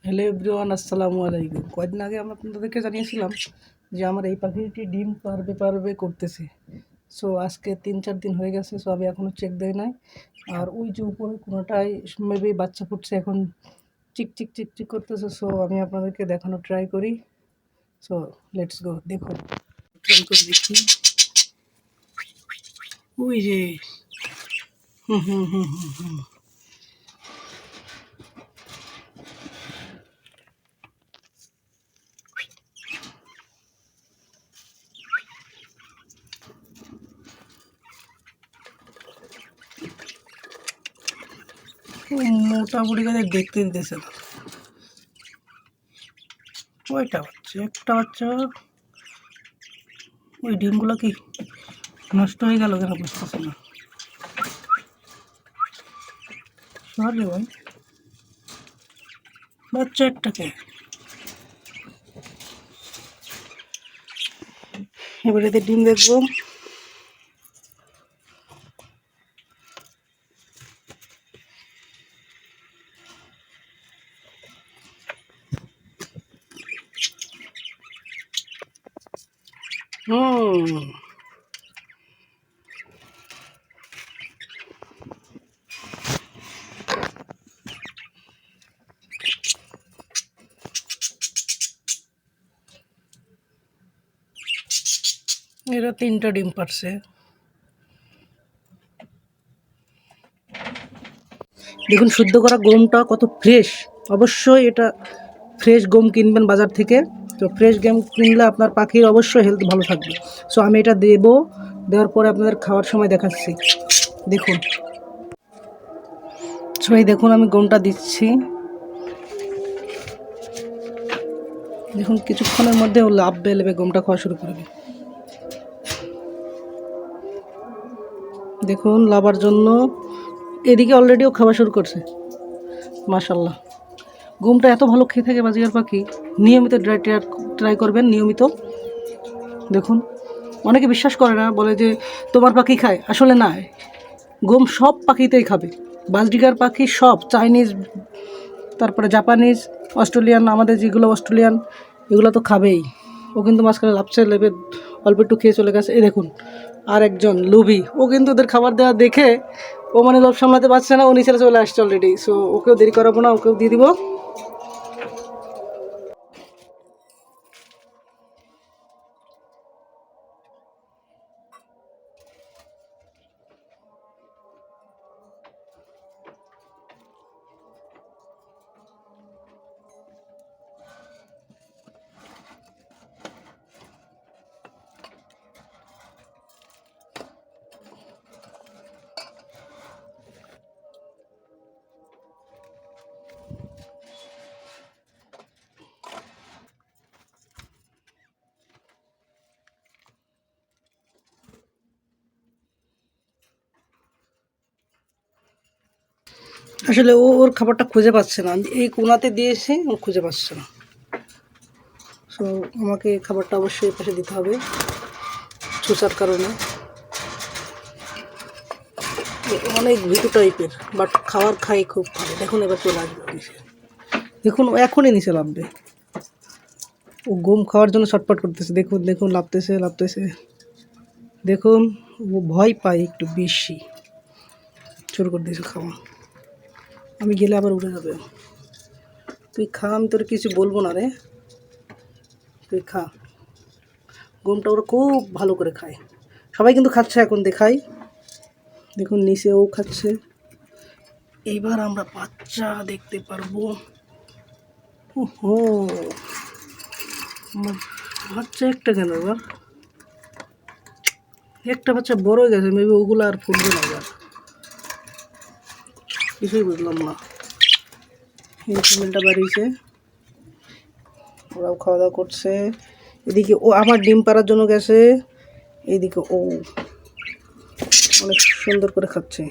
Hello everyone, আসসালামু আলাইকুম। কয়েকদিন আগে আমরা আপনাদেরকে জানিয়েছিলাম যে আমার এই পাখিটি ডিম পারবে করতেছে। সো আজকে 3-4 দিন হয়ে গেছে। সো আমি এখনও চেক দেই নাই। আর ওই যে উপরে কোনোটায় মেবি বাচ্চা ফুটছে, এখন চিক চিক চিক চিক করতেছে। সো আমি আপনাদেরকে দেখানোর ট্রাই করি। So let's go. দেখুন, ট্রাই করে দেখি। ওই যে হুম হুম হুম হুম হুম মোটামুটি করে দেখতে দিতেছে না। কয়টা বাচ্চা? একটা বাচ্চা। ওই ডিমগুলো কি নষ্ট হয়ে গেল কেন বুঝতেছি না। সরি ভাই, বাচ্চা একটাকে। এবার এদের ডিম দেখবো। হুম, এরা 3টা ডিম পারছে। দেখুন শুদ্ধ করা গমটা কত ফ্রেশ। অবশ্যই এটা ফ্রেশ গম কিনবেন বাজার থেকে। তো ফ্রেশ গম কিনলে আপনার পাখির অবশ্যই হেলথ ভালো থাকবে। সো আমি এটা দেবো, দেওয়ার পরে আপনাদের খাওয়ার সময় দেখাচ্ছি। দেখুন, সো এই দেখুন আমি গমটা দিচ্ছি। দেখুন কিছুক্ষণের মধ্যে ও লাভ বেলবে, গমটা খাওয়া শুরু করবে। দেখুন লাভার জন্য এদিকে অলরেডিও খাওয়া শুরু করছে। মাশাল্লাহ, গমটা এত ভালো খেয়ে থাকে বাজিগার পাখি। নিয়মিত ট্রাই করবেন, নিয়মিত। দেখুন, অনেকে বিশ্বাস করে না, বলে যে তোমার পাখি খায়। আসলে না, গম সব পাখিতেই খাবে। বাজরিগার পাখি সব, চাইনিজ, তারপরে জাপানিজ, অস্ট্রেলিয়ান, আমাদের যেগুলো অস্ট্রেলিয়ান, এগুলো তো খাবেই। ও কিন্তু মাঝখানে লাপসে লেবে অল্প একটু খেয়ে চলে গেছে। এই দেখুন আর একজন লুবি, ও কিন্তু ওদের খাবার দেওয়া দেখে ও মানে লোভ সামলাতে পারছে না, ও নিচে চলে আসছে অলরেডি। সো ওকেও দেরি করাবো না, ওকেও দিয়ে দিব। আসলে ও ওর খাবারটা খুঁজে পাচ্ছে না। এই কোনাতে দিয়েছে, ও খুঁজে পাচ্ছে না। সো আমাকে খাবারটা অবশ্যই পাশে দিতে হবে চুষার কারণে। অনেক ভীতু টাইপের, বাট খাবার খাই খুব ভালো। দেখুন এবার চলে আসবে নিচে। দেখুন ও এখনই নিচে নামবে। ও গম খাওয়ার জন্য ছটফট করতেছে। দেখুন দেখুন, লাফতেছে লাফতেছে। দেখুন ও ভয় পায় একটু বেশি। শুরু করে দিয়েছে খাওয়া। আমি গেলে আবার উঠে যাবে। তুই খা, আমি তোর কিছু বলবো না রে, তুই খা। গমটা ওরা খুব ভালো করে খায়। সবাই কিন্তু খাচ্ছে, এখন দেখাই। দেখুন নিচে ও খাচ্ছে। এইবার আমরা বাচ্চা দেখতে পারবো। ওহো, আমার বাচ্চা একটা কেন? এবার একটা বাচ্চা বড় হয়ে গেছে, মেবি ওগুলো আর ফুটবে না। এবার কিছুই বুঝলাম না। এই ফিমেলটা বাড়িয়েছে, ওরাও খাওয়া দাওয়া করছে। এদিকে ও আবার ডিম পাড়ার জন্য গেছে। এইদিকে ও অনেক সুন্দর করে খাচ্ছে।